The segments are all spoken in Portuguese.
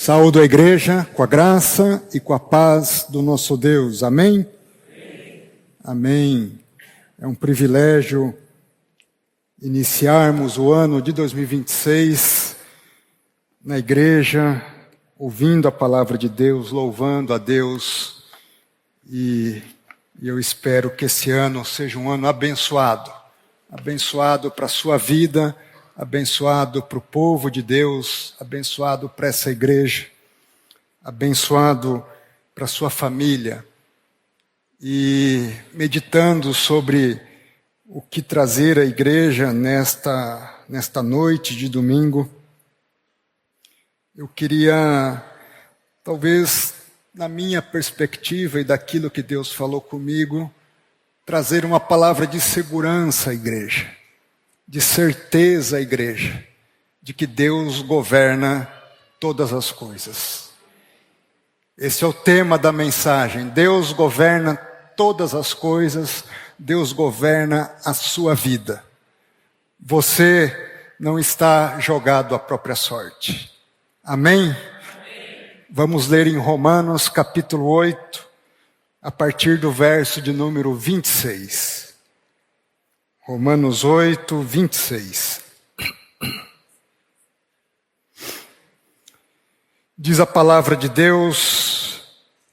Saúdo a igreja com a graça e com a paz do nosso Deus. Amém? Amém. Amém. É um privilégio iniciarmos o ano de 2026 na igreja, ouvindo a palavra de Deus, louvando a Deus. E eu espero que esse ano seja um ano abençoado. Abençoado para a sua vida, abençoado para o povo de Deus, abençoado para essa igreja, abençoado para a sua família. E meditando sobre o que trazer à igreja nesta noite de domingo, eu queria, talvez na minha perspectiva e daquilo que Deus falou comigo, trazer uma palavra de segurança à igreja, de certeza à igreja, de que Deus governa todas as coisas. Esse é o tema da mensagem. Deus governa todas as coisas, Deus governa a sua vida. Você não está jogado à própria sorte. Amém? Vamos ler em Romanos capítulo 8, a partir do verso de número 26. Romanos 8, 26. Diz a palavra de Deus: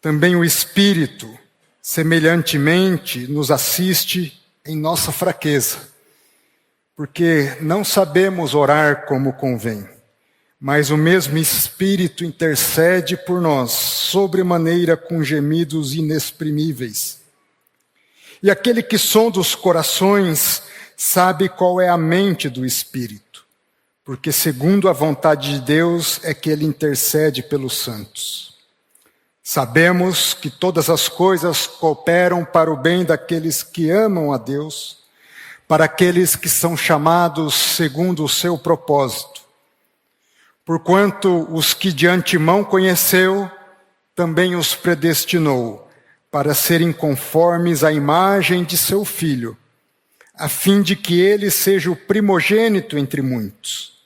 também o Espírito, semelhantemente, nos assiste em nossa fraqueza, porque não sabemos orar como convém. Mas o mesmo Espírito intercede por nós, sobremaneira com gemidos inexprimíveis. E aquele que sonda os corações sabe qual é a mente do Espírito, porque segundo a vontade de Deus é que ele intercede pelos santos. Sabemos que todas as coisas cooperam para o bem daqueles que amam a Deus, para aqueles que são chamados segundo o seu propósito. Porquanto os que de antemão conheceu, também os predestinou, para serem conformes à imagem de seu Filho, a fim de que ele seja o primogênito entre muitos.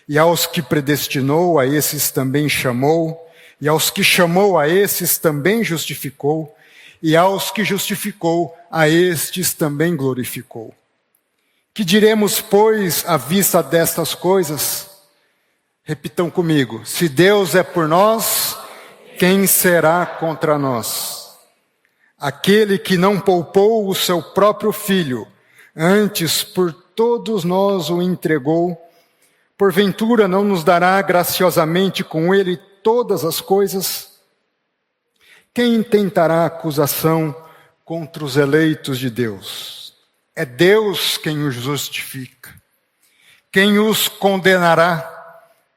E aos que predestinou, a esses também chamou, e aos que chamou, a esses também justificou, e aos que justificou, a estes também glorificou. Que diremos, pois, à vista destas coisas? Repitam comigo: se Deus é por nós, quem será contra nós? Aquele que não poupou o seu próprio Filho, antes por todos nós o entregou, porventura não nos dará graciosamente com ele todas as coisas? Quem intentará acusação contra os eleitos de Deus? É Deus quem os justifica. Quem os condenará?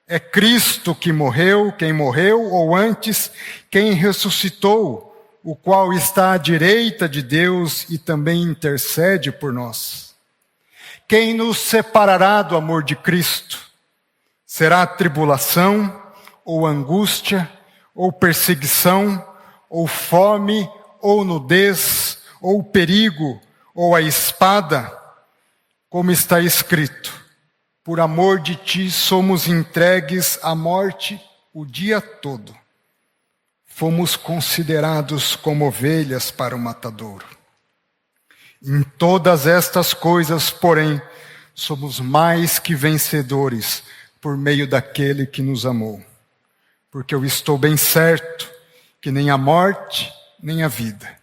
É Cristo que morreu, quem morreu, ou antes, quem ressuscitou, o qual está à direita de Deus e também intercede por nós. Quem nos separará do amor de Cristo? Será tribulação, ou angústia, ou perseguição, ou fome, ou nudez, ou perigo, ou a espada? Como está escrito: por amor de ti somos entregues à morte o dia todo. Fomos considerados como ovelhas para o matadouro. Em todas estas coisas, porém, somos mais que vencedores por meio daquele que nos amou. Porque eu estou bem certo que nem a morte, nem a vida,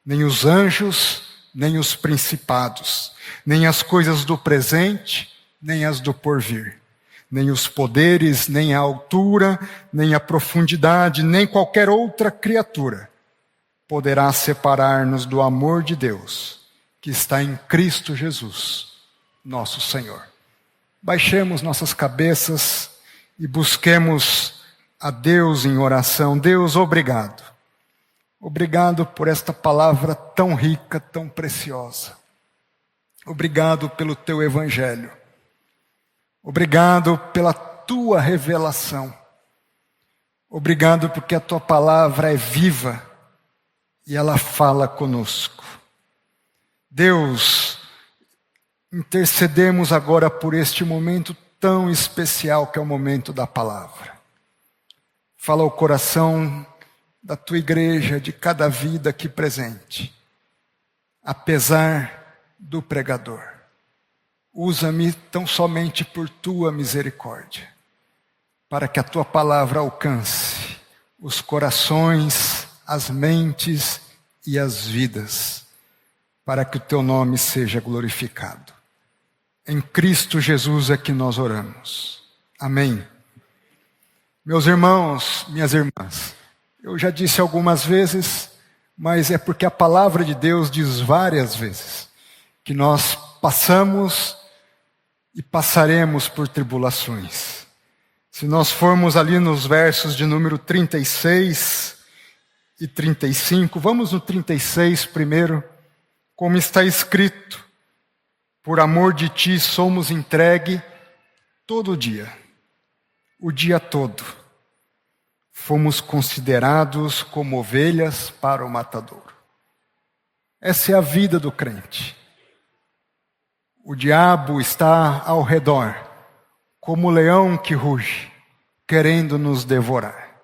nem os anjos, nem os principados, nem as coisas do presente, nem as do porvir, nem os poderes, nem a altura, nem a profundidade, nem qualquer outra criatura poderá separar-nos do amor de Deus, que está em Cristo Jesus, nosso Senhor. Baixemos nossas cabeças e busquemos a Deus em oração. Deus, obrigado. Obrigado por esta palavra tão rica, tão preciosa. Obrigado pelo teu evangelho. Obrigado pela tua revelação. Obrigado porque a tua palavra é viva e ela fala conosco. Deus, intercedemos agora por este momento tão especial que é o momento da palavra. Fala ao coração da tua igreja, de cada vida aqui presente. Apesar do pregador, usa-me tão somente por tua misericórdia, para que a tua palavra alcance os corações, as mentes e as vidas, para que o teu nome seja glorificado. Em Cristo Jesus é que nós oramos. Amém. Meus irmãos, minhas irmãs, eu já disse algumas vezes, mas é porque a palavra de Deus diz várias vezes que nós passamos e passaremos por tribulações. Se nós formos ali nos versos de número 36 e 35, vamos no 36 primeiro, como está escrito: por amor de ti somos entregue todo dia, o dia todo. Fomos considerados como ovelhas para o matadouro. Essa é a vida do crente. O diabo está ao redor, como o leão que ruge, querendo nos devorar.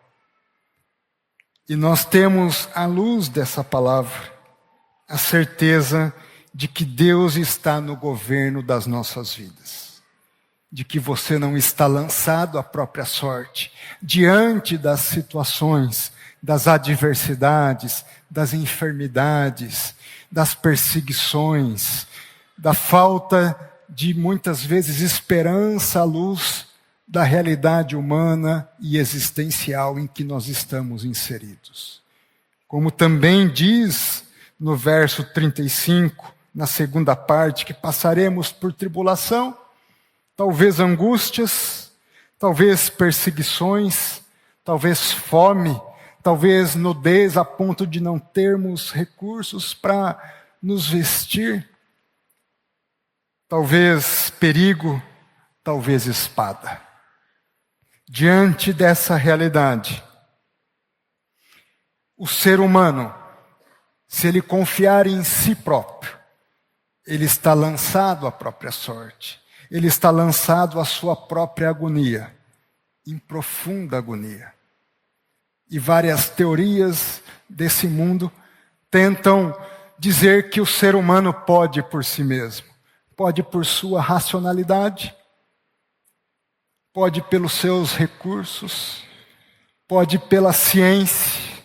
E nós temos, à luz dessa palavra, a certeza de que Deus está no governo das nossas vidas. De que você não está lançado à própria sorte, diante das situações, das adversidades, das enfermidades, das perseguições, da falta de, muitas vezes, esperança à luz da realidade humana e existencial em que nós estamos inseridos. Como também diz no verso 35, na segunda parte, que passaremos por tribulação, talvez angústias, talvez perseguições, talvez fome, talvez nudez a ponto de não termos recursos para nos vestir, talvez perigo, talvez espada. Diante dessa realidade, o ser humano, se ele confiar em si próprio, ele está lançado à própria sorte. Ele está lançado à sua própria agonia, em profunda agonia. E várias teorias desse mundo tentam dizer que o ser humano pode por si mesmo. Pode por sua racionalidade, pode pelos seus recursos, pode pela ciência.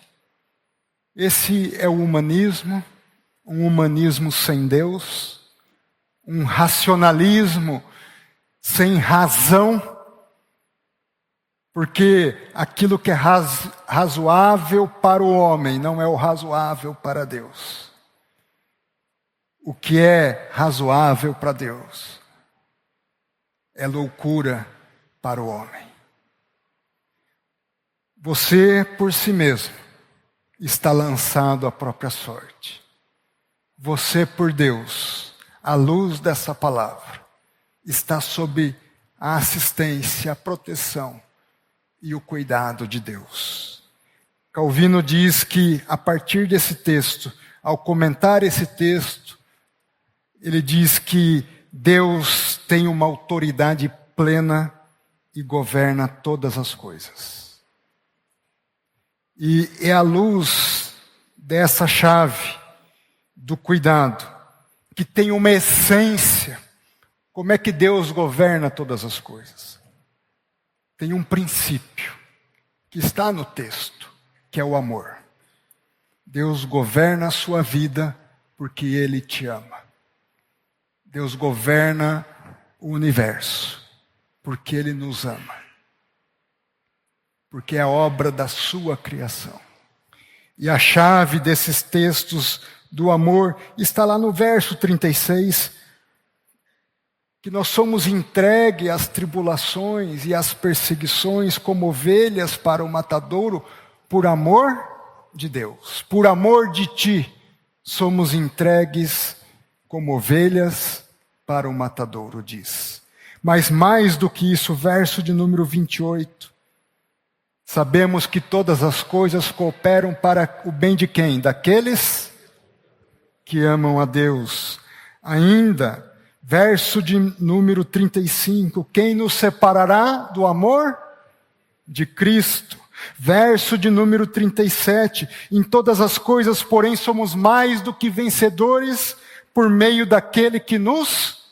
Esse é o humanismo, um humanismo sem Deus, um racionalismo sem razão, porque aquilo que é razoável para o homem não é o razoável para Deus. O que é razoável para Deus é loucura para o homem. Você, por si mesmo, está lançado à própria sorte. Você, por Deus, à luz dessa palavra, está sob a assistência, a proteção e o cuidado de Deus. Calvino diz que, a partir desse texto, ao comentar esse texto, ele diz que Deus tem uma autoridade plena e governa todas as coisas. E é à luz dessa chave do cuidado, que tem uma essência. Como é que Deus governa todas as coisas? Tem um princípio que está no texto, que é o amor. Deus governa a sua vida porque Ele te ama. Deus governa o universo porque Ele nos ama. Porque é obra da sua criação. E a chave desses textos do amor está lá no verso 36, que nós somos entregues às tribulações e às perseguições como ovelhas para o matadouro, por amor de Deus. Por amor de ti, somos entregues como ovelhas para o matadouro, diz. Mas mais do que isso, verso de número 28. Sabemos que todas as coisas cooperam para o bem de quem? Daqueles que amam a Deus. Ainda, verso de número 35. Quem nos separará do amor de Cristo? Verso de número 37, em todas as coisas, porém, somos mais do que vencedores por meio daquele que nos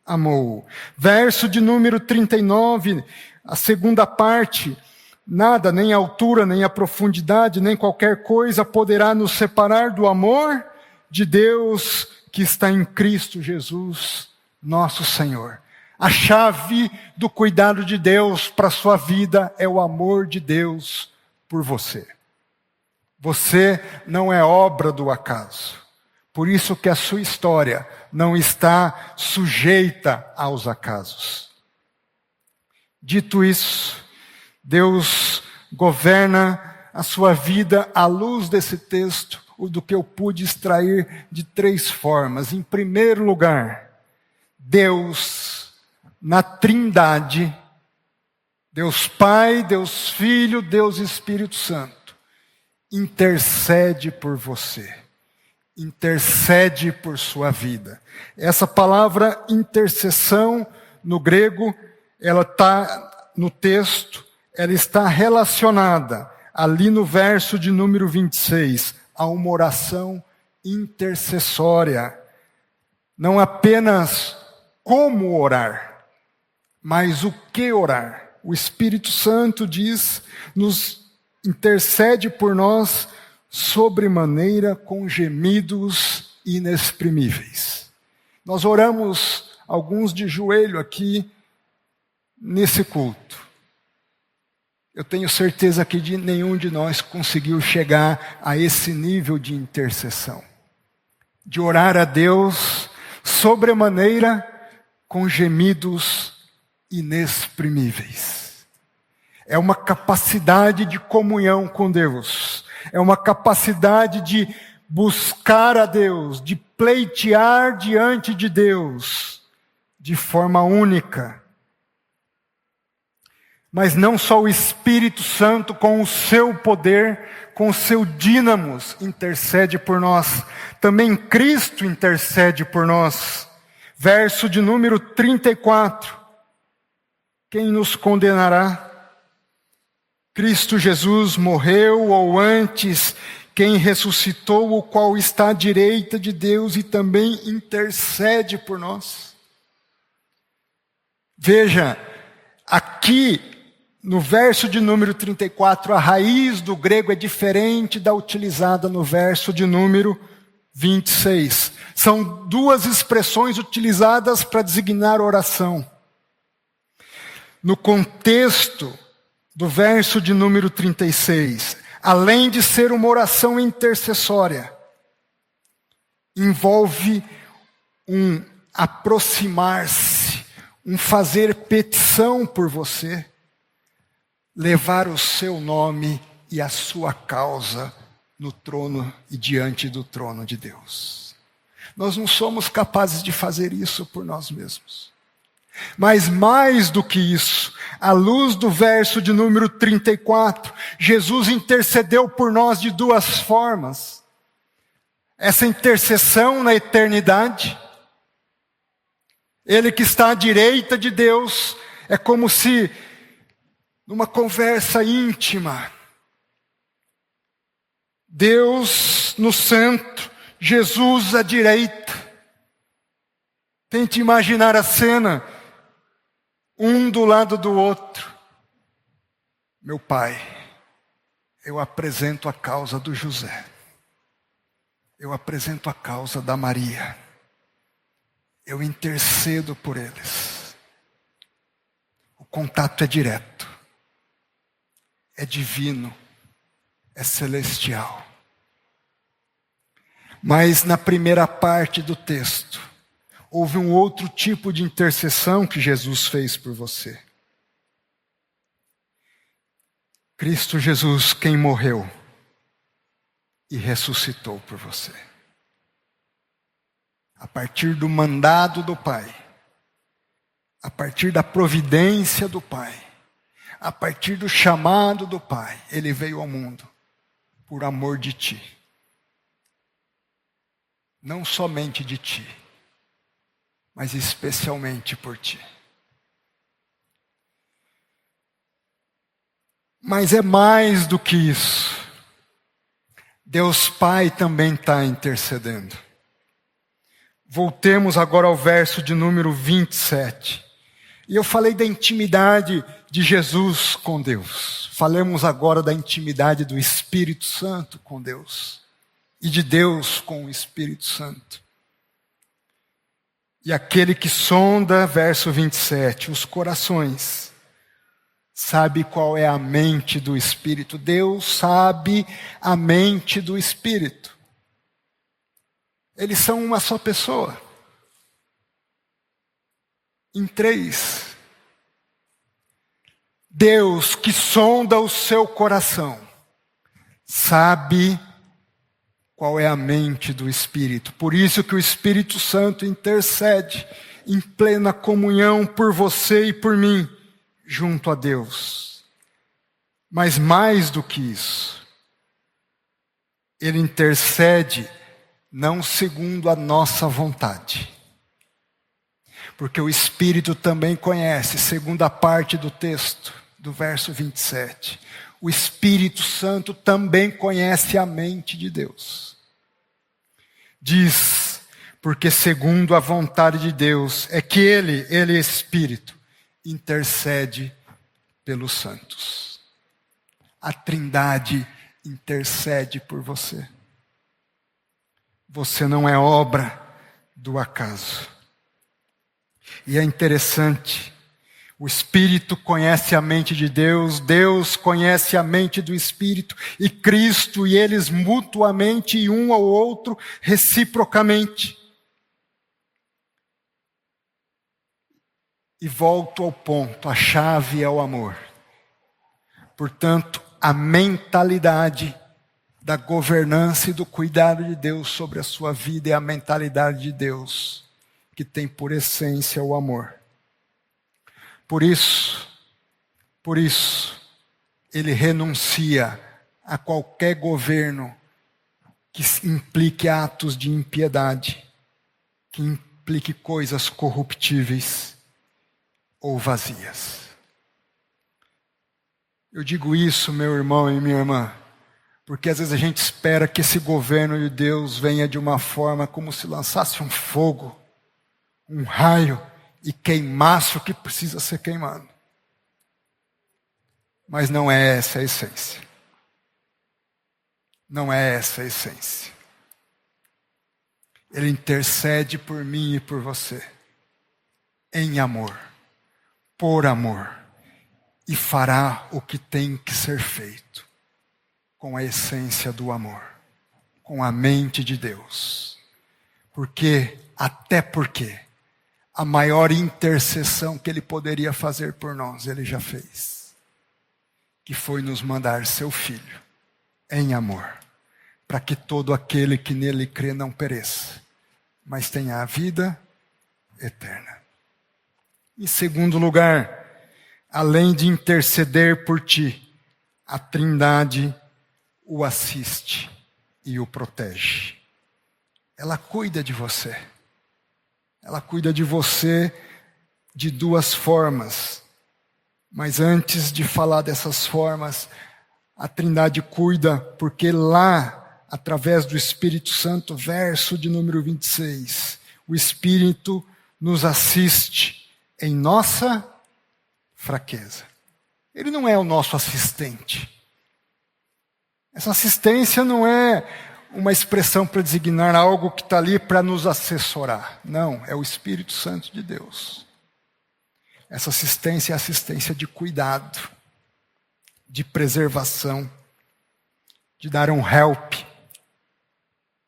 amou. Verso de número 39, a segunda parte, nada, nem a altura, nem a profundidade, nem qualquer coisa poderá nos separar do amor de Deus que está em Cristo Jesus, nosso Senhor. A chave do cuidado de Deus para a sua vida é o amor de Deus por você. Você não é obra do acaso. Por isso que a sua história não está sujeita aos acasos. Dito isso, Deus governa a sua vida à luz desse texto, do que eu pude extrair de 3 formas. Em primeiro lugar, Deus na Trindade, Deus Pai, Deus Filho, Deus Espírito Santo, intercede por você, intercede por sua vida. Essa palavra intercessão no grego, ela está no texto, ela está relacionada ali no verso de número 26, a uma oração intercessória. Não apenas como orar, mas o que orar. O Espírito Santo nos intercede por nós sobremaneira com gemidos inexprimíveis. Nós oramos alguns de joelho aqui nesse culto. Eu tenho certeza que nenhum de nós conseguiu chegar a esse nível de intercessão, de orar a Deus sobremaneira com gemidos inexprimíveis. É uma capacidade de comunhão com Deus, é uma capacidade de buscar a Deus, de pleitear diante de Deus, de forma única. Mas não só o Espírito Santo com o seu poder, com o seu dínamos intercede por nós, também Cristo intercede por nós. Verso de número 34. Quem nos condenará? Cristo Jesus morreu, ou antes, quem ressuscitou, o qual está à direita de Deus e também intercede por nós. Veja, aqui no verso de número 34, a raiz do grego é diferente da utilizada no verso de número 26. São 2 expressões utilizadas para designar oração. No contexto do verso de número 36, além de ser uma oração intercessória, envolve um aproximar-se, um fazer petição por você, levar o seu nome e a sua causa no trono e diante do trono de Deus. Nós não somos capazes de fazer isso por nós mesmos. Mas mais do que isso, à luz do verso de número 34, Jesus intercedeu por nós de 2 formas. Essa intercessão na eternidade, Ele que está à direita de Deus, é como se numa conversa íntima, Deus no centro, Jesus à direita. Tente imaginar a cena, um do lado do outro. Meu Pai, eu apresento a causa do José, eu apresento a causa da Maria, eu intercedo por eles. O contato é direto, é divino, é celestial. Mas na primeira parte do texto, houve um outro tipo de intercessão que Jesus fez por você. Cristo Jesus, quem morreu e ressuscitou por você. A partir do mandado do Pai, a partir da providência do Pai, a partir do chamado do Pai, Ele veio ao mundo por amor de ti. Não somente de ti, mas especialmente por ti. Mas é mais do que isso. Deus Pai também está intercedendo. Voltemos agora ao verso de número 27. E eu falei da intimidade de Jesus com Deus. Falemos agora da intimidade do Espírito Santo com Deus. E de Deus com o Espírito Santo. E aquele que sonda, verso 27, os corações, sabe qual é a mente do Espírito. Deus sabe a mente do Espírito. Eles são uma só pessoa. Em três. Deus que sonda o seu coração, sabe qual é a mente do Espírito. Por isso que o Espírito Santo intercede em plena comunhão por você e por mim, junto a Deus. Mas mais do que isso, Ele intercede não segundo a nossa vontade. Porque o Espírito também conhece, segunda parte do texto, do verso 27. O Espírito Santo também conhece a mente de Deus. Diz, porque segundo a vontade de Deus, é que Ele é Espírito, intercede pelos santos. A Trindade intercede por você. Você não é obra do acaso. E é interessante, o Espírito conhece a mente de Deus, Deus conhece a mente do Espírito, e Cristo e eles mutuamente, e um ao outro, reciprocamente. E volto ao ponto, a chave é o amor. Portanto, a mentalidade da governança e do cuidado de Deus sobre a sua vida é a mentalidade de Deus, que tem por essência o amor. Por isso, Ele renuncia a qualquer governo que implique atos de impiedade, que implique coisas corruptíveis ou vazias. Eu digo isso, meu irmão e minha irmã, porque às vezes a gente espera que esse governo de Deus venha de uma forma como se lançasse um fogo, um raio, e queimasse o que precisa ser queimado. Mas não é essa a essência. Não é essa a essência. Ele intercede por mim e por você, em amor, por amor, e fará o que tem que ser feito, com a essência do amor, com a mente de Deus. Até porque a maior intercessão que Ele poderia fazer por nós, Ele já fez. Que foi nos mandar seu Filho, em amor, para que todo aquele que nele crê não pereça, mas tenha a vida eterna. Em segundo lugar, além de interceder por ti, a Trindade o assiste e o protege. Ela cuida de você. Ela cuida de você de duas formas. Mas antes de falar dessas formas, a Trindade cuida porque lá, através do Espírito Santo, verso de número 26, o Espírito nos assiste em nossa fraqueza. Ele não é o nosso assistente. Essa assistência não é uma expressão para designar algo que está ali para nos assessorar. Não, é o Espírito Santo de Deus. Essa assistência é assistência de cuidado, de preservação, de dar um help,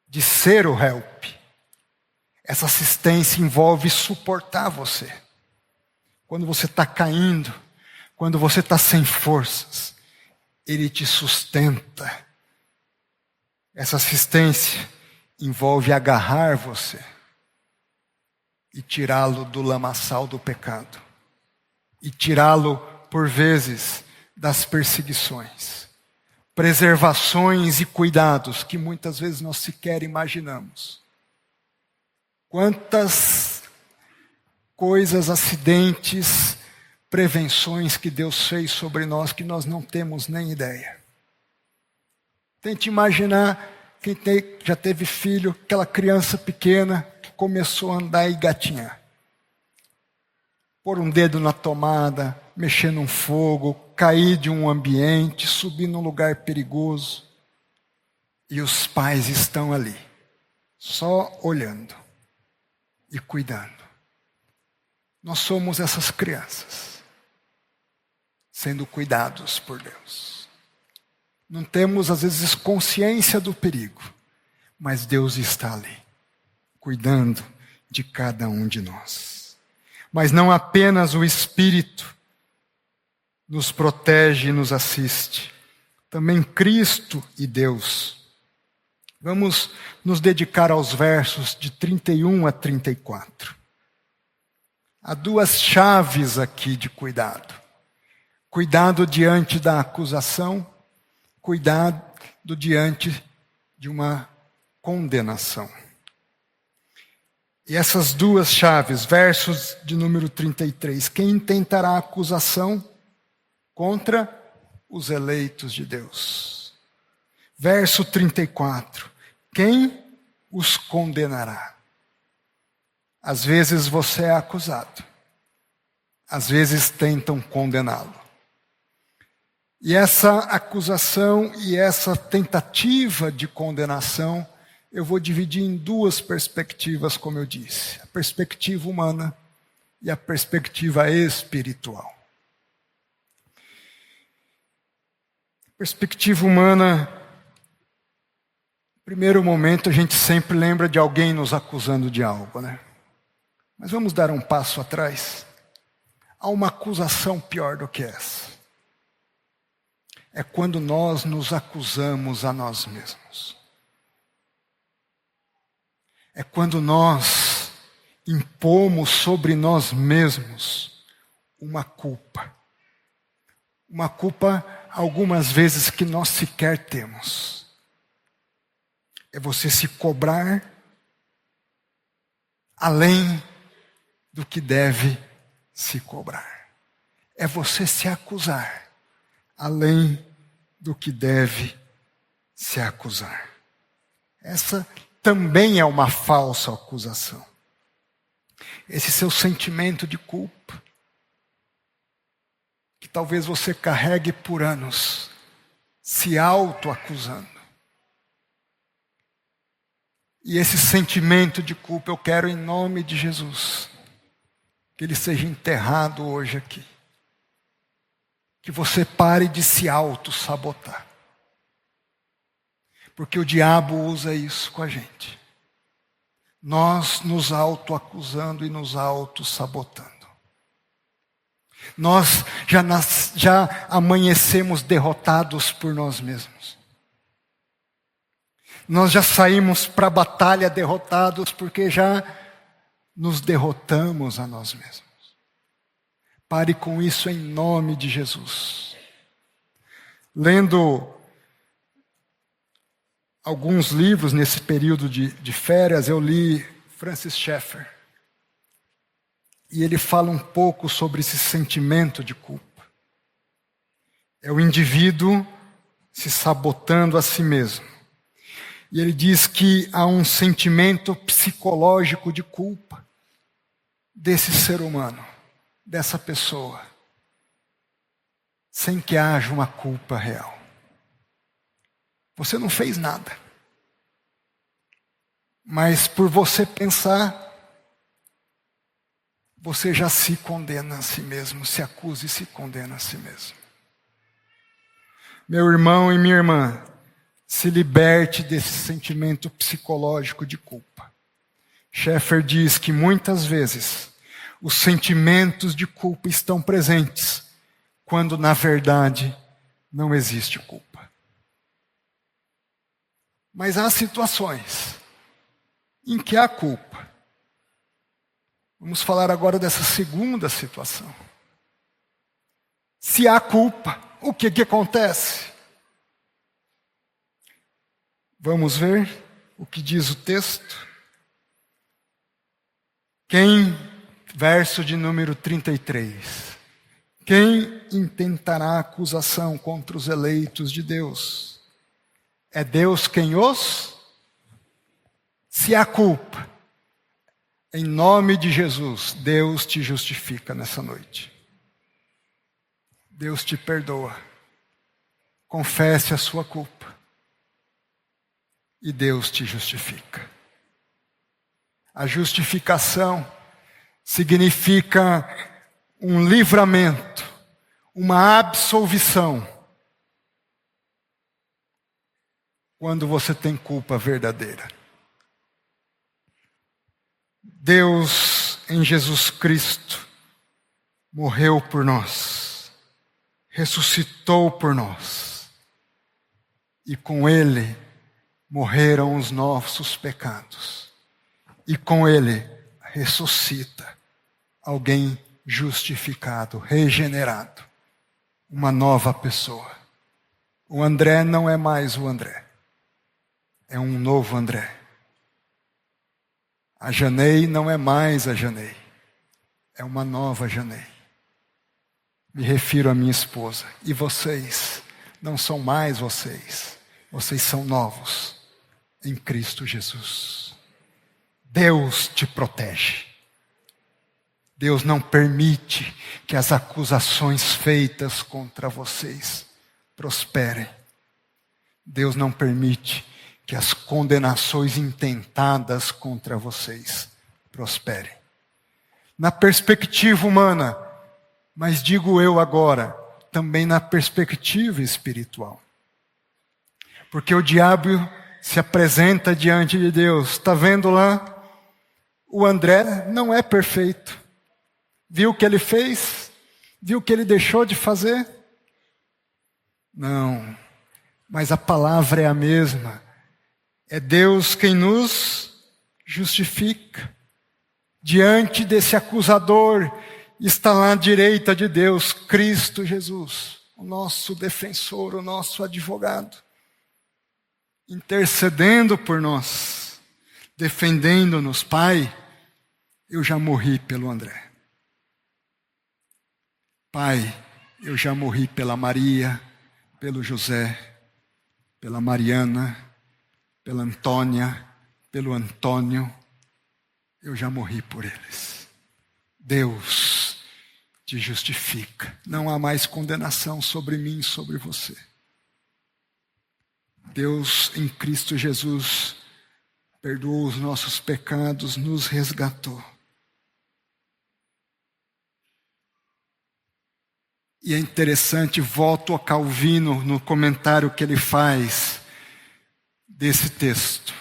de ser o help. Essa assistência envolve suportar você. Quando você está caindo, quando você está sem forças, Ele te sustenta. Essa assistência envolve agarrar você e tirá-lo do lamaçal do pecado. E tirá-lo, por vezes, das perseguições. Preservações e cuidados que muitas vezes nós sequer imaginamos. Quantas coisas, acidentes, prevenções que Deus fez sobre nós que nós não temos nem ideia. Tente imaginar quem já teve filho, aquela criança pequena que começou a andar e gatinhar. Pôr um dedo na tomada, mexer num fogo, cair de um ambiente, subir num lugar perigoso. E os pais estão ali, só olhando e cuidando. Nós somos essas crianças, sendo cuidados por Deus. Não temos, às vezes, consciência do perigo, mas Deus está ali, cuidando de cada um de nós. Mas não apenas o Espírito nos protege e nos assiste, também Cristo e Deus. Vamos nos dedicar aos versos de 31 a 34. Há duas chaves aqui de cuidado. Cuidado diante da acusação, cuidado diante de uma condenação. E essas duas chaves, versos de número 33. Quem intentará acusação contra os eleitos de Deus? Verso 34. Quem os condenará? Às vezes você é acusado. Às vezes tentam condená-lo. E essa acusação e essa tentativa de condenação, eu vou dividir em duas perspectivas, como eu disse. A perspectiva humana e a perspectiva espiritual. Perspectiva humana, no primeiro momento a gente sempre lembra de alguém nos acusando de algo, né? Mas vamos dar um passo atrás. Há uma acusação pior do que essa. É quando nós nos acusamos a nós mesmos. É quando nós impomos sobre nós mesmos uma culpa. Uma culpa, algumas vezes, que nós sequer temos. É você se cobrar além do que deve se cobrar. É você se acusar além do que deve se acusar. Essa também é uma falsa acusação. Esse seu sentimento de culpa, que talvez você carregue por anos, se auto-acusando. E esse sentimento de culpa, eu quero, em nome de Jesus, que ele seja enterrado hoje aqui. Que você pare de se auto-sabotar. Porque o diabo usa isso com a gente. Nós nos auto-acusando e nos auto-sabotando. Nós já amanhecemos derrotados por nós mesmos. Nós já saímos para a batalha derrotados porque já nos derrotamos a nós mesmos. Pare com isso em nome de Jesus. Lendo alguns livros nesse período de férias, eu li Francis Schaeffer. E ele fala um pouco sobre esse sentimento de culpa. É o indivíduo se sabotando a si mesmo. E ele diz que há um sentimento psicológico de culpa desse ser humano, dessa pessoa, sem que haja uma culpa real. Você não fez nada. Mas por você pensar, você já se condena a si mesmo, se acusa e se condena a si mesmo. Meu irmão e minha irmã, se liberte desse sentimento psicológico de culpa. Schaeffer diz que muitas vezes os sentimentos de culpa estão presentes, quando na verdade não existe culpa. Mas há situações em que há culpa. Vamos falar agora dessa segunda situação. Se há culpa, o que acontece? Vamos ver o que diz o texto. Verso de número 33. Quem intentará acusação contra os eleitos de Deus? É Deus quem os... Se há culpa, em nome de Jesus, Deus te justifica nessa noite. Deus te perdoa. Confesse a sua culpa. E Deus te justifica. A justificação significa um livramento, uma absolvição. Quando você tem culpa verdadeira. Deus, em Jesus Cristo, morreu por nós, ressuscitou por nós, e com Ele morreram os nossos pecados, e com Ele ressuscita alguém justificado, regenerado, uma nova pessoa. O André não é mais o André, é um novo André. A Janei não é mais a Janei, é uma nova Janei. Me refiro à minha esposa. E vocês não são mais vocês, vocês são novos em Cristo Jesus. Deus te protege. Deus não permite que as acusações feitas contra vocês prosperem. Deus não permite que as condenações intentadas contra vocês prosperem. Na perspectiva humana, mas digo eu agora, também na perspectiva espiritual. Porque o diabo se apresenta diante de Deus. Está vendo lá? O André não é perfeito. Viu o que ele fez? Viu o que ele deixou de fazer? Não, mas a palavra é a mesma. É Deus quem nos justifica. Diante desse acusador está lá à direita de Deus, Cristo Jesus, o nosso defensor, o nosso advogado, intercedendo por nós, defendendo-nos. Pai, eu já morri pelo André. Pai, eu já morri pela Maria, pelo José, pela Mariana, pela Antônia, pelo Antônio, eu já morri por eles. Deus te justifica. Não há mais condenação sobre mim e sobre você. Deus, em Cristo Jesus, perdoou os nossos pecados, nos resgatou. E é interessante, volto a Calvino no comentário que ele faz desse texto.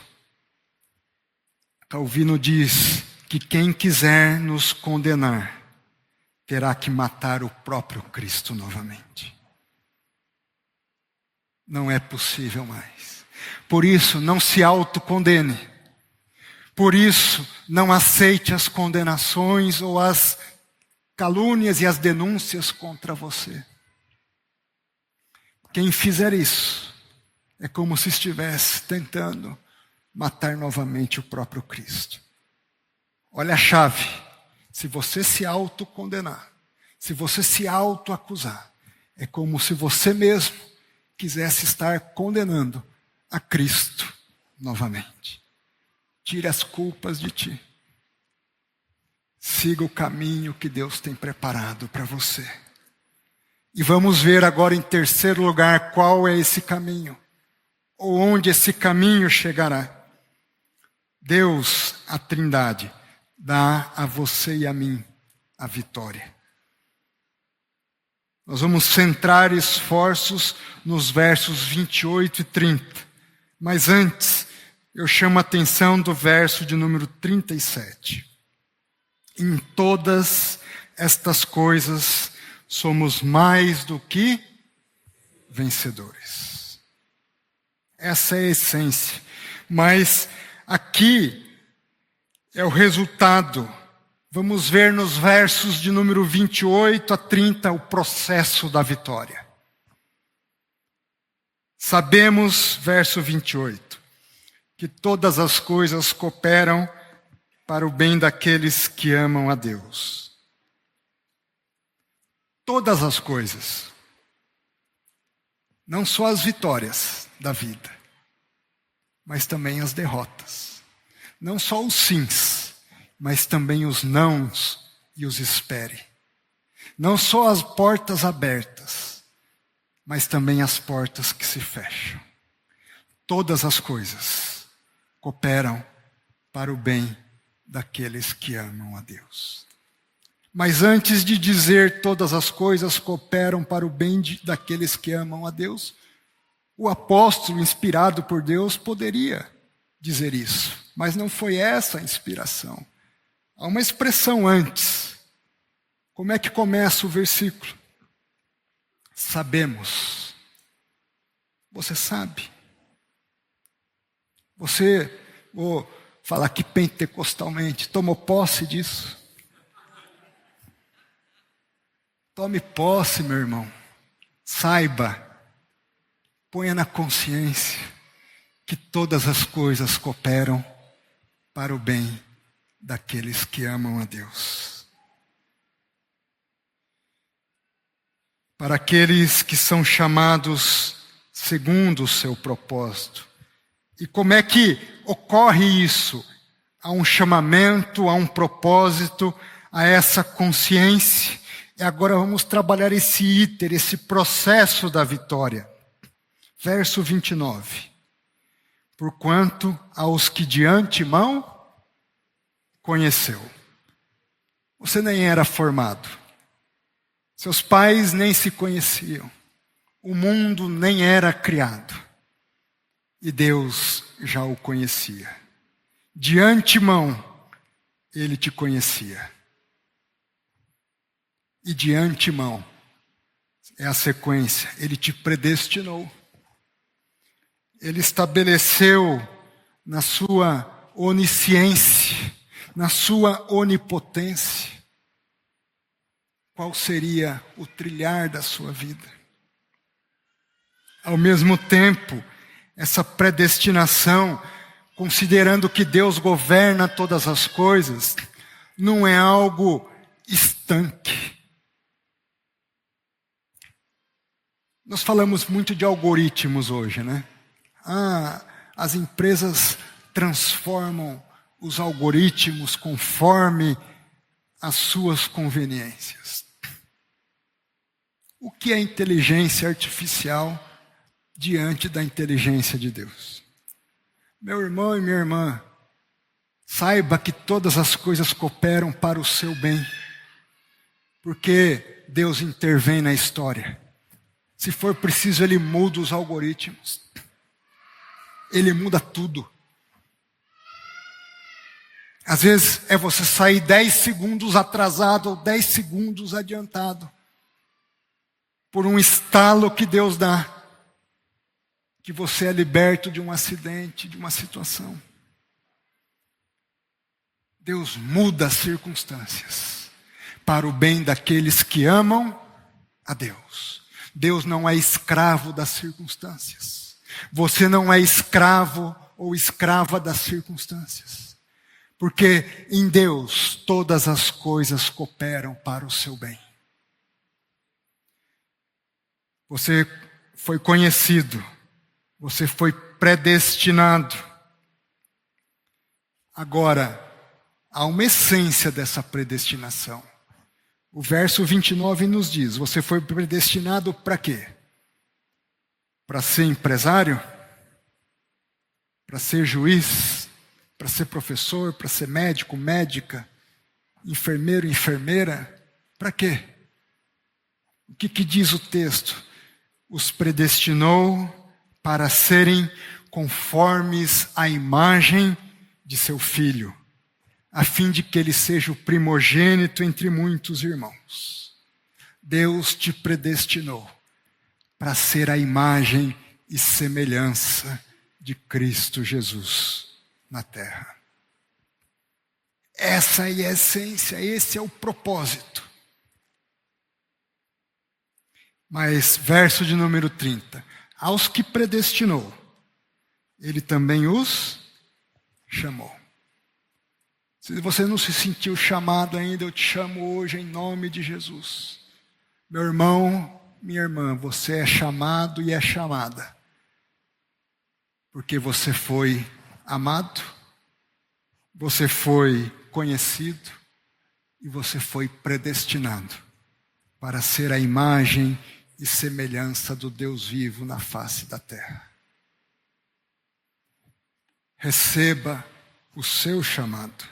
Calvino diz que quem quiser nos condenar terá que matar o próprio Cristo novamente. Não é possível mais. Por isso, não se autocondene. Por isso, não aceite as condenações ou as calúnias e as denúncias contra você. Quem fizer isso, é como se estivesse tentando matar novamente o próprio Cristo. Olha a chave. Se você se autocondenar, se você se autoacusar, é como se você mesmo quisesse estar condenando a Cristo novamente. Tire as culpas de ti. Siga o caminho que Deus tem preparado para você. E vamos ver agora em terceiro lugar qual é esse caminho. Ou onde esse caminho chegará. Deus, a Trindade, dá a você e a mim a vitória. Nós vamos centrar esforços nos versos 28 e 30. Mas antes, eu chamo a atenção do verso de número 37. Em todas estas coisas somos mais do que vencedores. Essa é a essência. Mas aqui é o resultado. Vamos ver nos versos de número 28 a 30 o processo da vitória. Sabemos, verso 28, que todas as coisas cooperam para o bem daqueles que amam a Deus. todas as coisas. Não só as vitórias da vida, mas também as derrotas. Não só os sims, mas também os nãos e os espere. Não só as portas abertas, mas também as portas que se fecham. Todas as coisas cooperam para o bem daqueles que amam a Deus. Mas antes de dizer todas as coisas cooperam para o bem daqueles que amam a Deus, o apóstolo, inspirado por Deus, poderia dizer isso. Mas não foi essa a inspiração. Há uma expressão antes. Como é que começa o versículo? Sabemos. Você sabe. Você, vou falar aqui pentecostalmente, tomou posse disso? Tome posse, meu irmão. Saiba, ponha na consciência que todas as coisas cooperam para o bem daqueles que amam a Deus. Para aqueles que são chamados segundo o seu propósito. E como é que ocorre isso? Há um chamamento, há um propósito, há essa consciência. E agora vamos trabalhar esse íter, esse processo da vitória. Verso 29. Porquanto aos que de antemão conheceu. Você nem era formado. Seus pais nem se conheciam. O mundo nem era criado. E Deus já o conhecia. De antemão, Ele te conhecia. E de antemão, é a sequência, Ele te predestinou. Ele estabeleceu na sua onisciência, na sua onipotência, qual seria o trilhar da sua vida. Ao mesmo tempo, essa predestinação, considerando que Deus governa todas as coisas, não é algo estanque. Nós falamos muito de algoritmos hoje, né? As empresas transformam os algoritmos conforme as suas conveniências. O que é inteligência artificial diante da inteligência de Deus? Meu irmão e minha irmã, saiba que todas as coisas cooperam para o seu bem, porque Deus intervém na história. Se for preciso, Ele muda os algoritmos. Ele muda tudo. Às vezes é você sair 10 segundos atrasado ou 10 segundos adiantado. Por um estalo que Deus dá. Que você é liberto de um acidente, de uma situação. Deus muda as circunstâncias para o bem daqueles que amam a Deus. Deus não é escravo das circunstâncias. Você não é escravo ou escrava das circunstâncias. Porque em Deus todas as coisas cooperam para o seu bem. Você foi conhecido. Você foi predestinado. Agora, há uma essência dessa predestinação. O verso 29 nos diz, você foi predestinado para quê? Para ser empresário? Para ser juiz? Para ser professor? Para ser médico, médica? Enfermeiro, enfermeira? Para quê? O que diz o texto? Os predestinou para serem conformes à imagem de seu Filho, a fim de que ele seja o primogênito entre muitos irmãos. Deus te predestinou para ser a imagem e semelhança de Cristo Jesus na terra. Essa é a essência, esse é o propósito. Mas, verso de número 30. Aos que predestinou, Ele também os chamou. Se você não se sentiu chamado ainda, eu te chamo hoje em nome de Jesus. Meu irmão, minha irmã, você é chamado e é chamada. Porque você foi amado, você foi conhecido e você foi predestinado para ser a imagem e semelhança do Deus vivo na face da terra. Receba o seu chamado.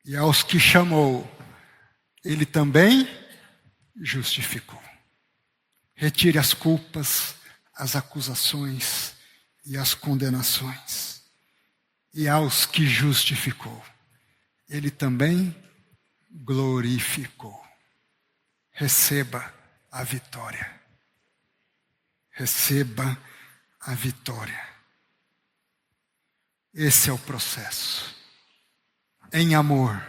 E aos que chamou, ele também justificou. Retire as culpas, as acusações e as condenações. E aos que justificou, ele também glorificou. Receba a vitória. Receba a vitória. Esse é o processo. Em amor,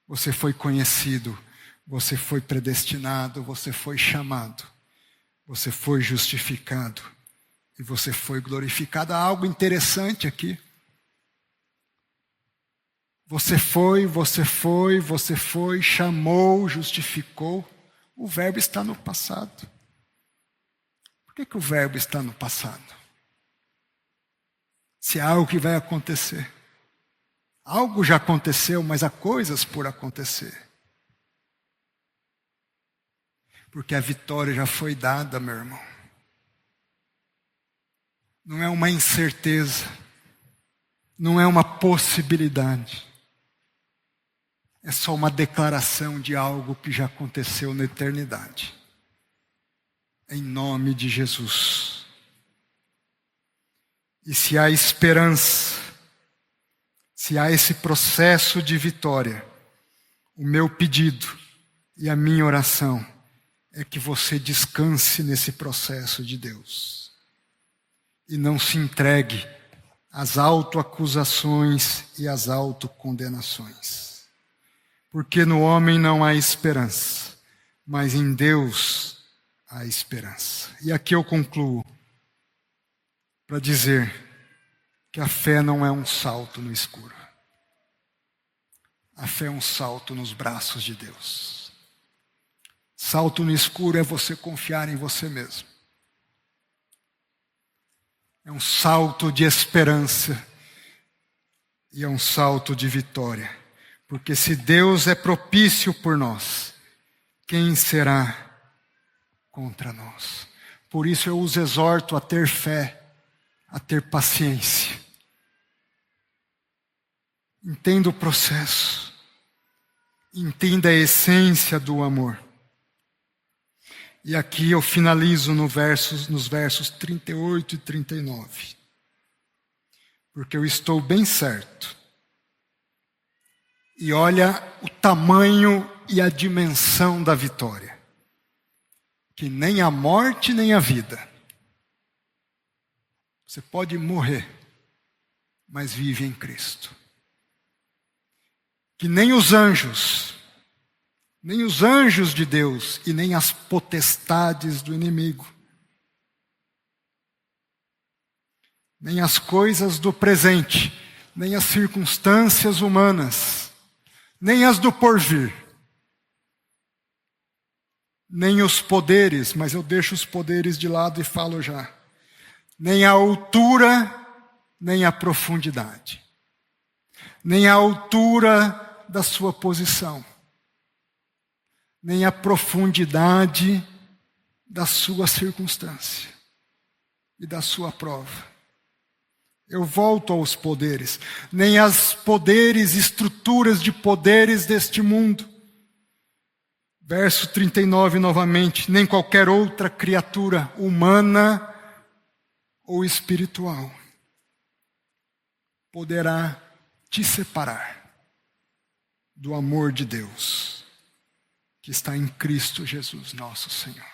você foi conhecido, você foi predestinado, você foi chamado, você foi justificado e você foi glorificado. Há algo interessante aqui. Você foi, chamou, justificou. O verbo está no passado. Por que o verbo está no passado? Se há algo que vai acontecer. Algo já aconteceu, mas há coisas por acontecer. Porque a vitória já foi dada, meu irmão. Não é uma incerteza. Não é uma possibilidade. É só uma declaração de algo que já aconteceu na eternidade. Em nome de Jesus. E se há esperança, se há esse processo de vitória, o meu pedido e a minha oração é que você descanse nesse processo de Deus. E não se entregue às autoacusações e às autocondenações. Porque no homem não há esperança, mas em Deus há esperança. E aqui eu concluo para dizer que a fé não é um salto no escuro. A fé é um salto nos braços de Deus. Salto no escuro é você confiar em você mesmo. É um salto de esperança e é um salto de vitória. Porque se Deus é propício por nós, quem será contra nós? Por isso eu os exorto a ter fé, a ter paciência. Entenda o processo. Entenda a essência do amor. E aqui eu finalizo nos versos 38 e 39. Porque eu estou bem certo. E olha o tamanho e a dimensão da vitória. Que nem a morte nem a vida. Você pode morrer, mas vive em Cristo. Que nem os anjos de Deus e nem as potestades do inimigo, nem as coisas do presente, nem as circunstâncias humanas, nem as do porvir, nem os poderes, mas eu deixo os poderes de lado e falo já, nem a altura, nem a profundidade, nem a altura da sua posição, nem a profundidade da sua circunstância e da sua prova. Eu volto aos poderes, nem as poderes, estruturas de poderes deste mundo. Verso 39 novamente, nem qualquer outra criatura humana ou espiritual poderá te separar do amor de Deus que está em Cristo Jesus, nosso Senhor.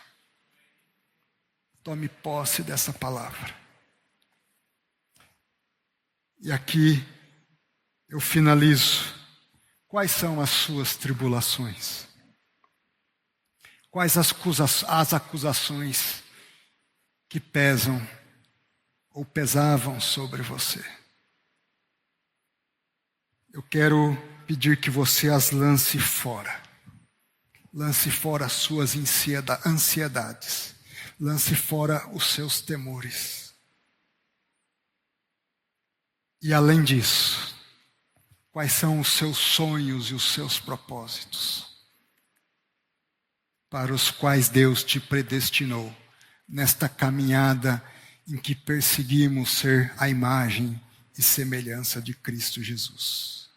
Tome posse dessa palavra. E aqui eu finalizo. Quais são as suas tribulações? Quais as acusações que pesam ou pesavam sobre você? Eu quero pedir que você as lance fora. Lance fora as suas ansiedades. Lance fora os seus temores. E além disso, quais são os seus sonhos e os seus propósitos, para os quais Deus te predestinou nesta caminhada em que perseguimos ser a imagem e semelhança de Cristo Jesus.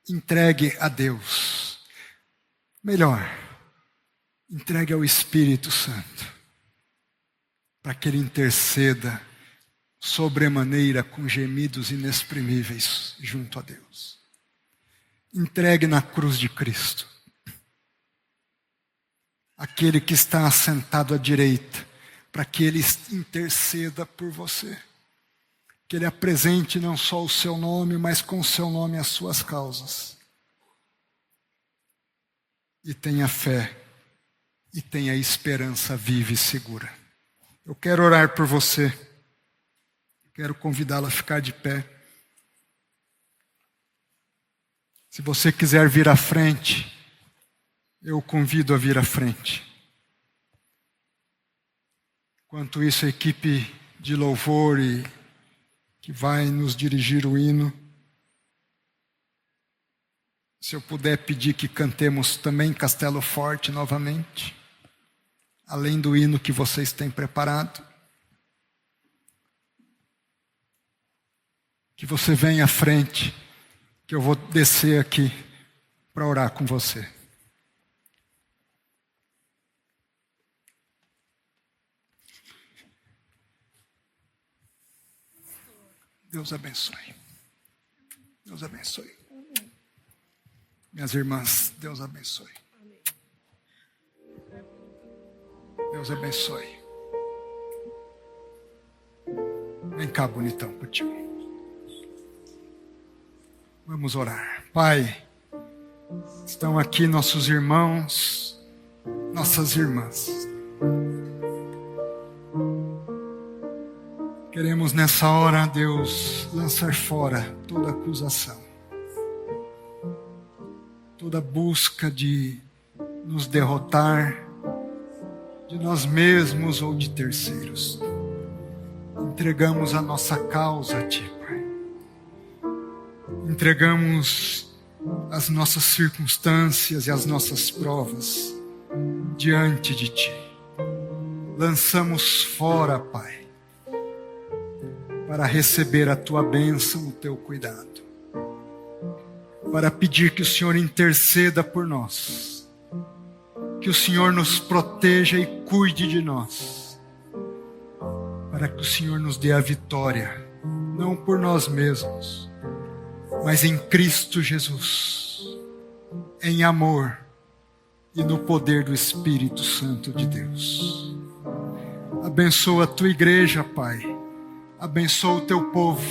Entregue a Deus. Melhor, entregue ao Espírito Santo, para que Ele interceda sobremaneira com gemidos inexprimíveis junto a Deus. Entregue na cruz de Cristo, aquele que está assentado à direita, para que Ele interceda por você. Que Ele apresente não só o seu nome, mas com o seu nome as suas causas. E tenha fé, e tenha esperança viva e segura. Eu quero orar por você. Quero convidá-la a ficar de pé. Se você quiser vir à frente, eu o convido a vir à frente. Enquanto isso, a equipe de louvor que vai nos dirigir o hino, se eu puder pedir que cantemos também Castelo Forte novamente, além do hino que vocês têm preparado. Que você venha à frente, que eu vou descer aqui para orar com você. Deus abençoe. Deus abençoe. Minhas irmãs, Deus abençoe. Deus abençoe. Vem cá, bonitão, contigo. Vamos orar. Pai, estão aqui nossos irmãos, nossas irmãs. Queremos nessa hora, Deus, lançar fora toda acusação, toda busca de nos derrotar, de nós mesmos ou de terceiros. Entregamos a nossa causa a Ti, Pai. Entregamos as nossas circunstâncias e as nossas provas diante de Ti. Lançamos fora, Pai, para receber a Tua bênção, o Teu cuidado. Para pedir que o Senhor interceda por nós. Que o Senhor nos proteja e cuide de nós. Para que o Senhor nos dê a vitória, não por nós mesmos, mas em Cristo Jesus, em amor e no poder do Espírito Santo de Deus. Abençoa a Tua igreja, Pai. Abençoa o Teu povo.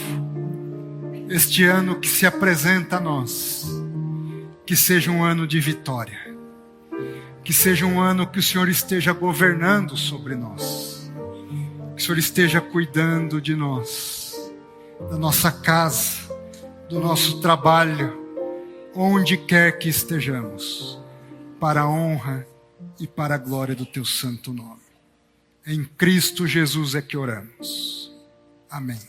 Este ano que se apresenta a nós, que seja um ano de vitória. Que seja um ano que o Senhor esteja governando sobre nós. Que o Senhor esteja cuidando de nós, da nossa casa, do nosso trabalho, onde quer que estejamos, para a honra e para a glória do Teu santo nome. Em Cristo Jesus é que oramos. Amém.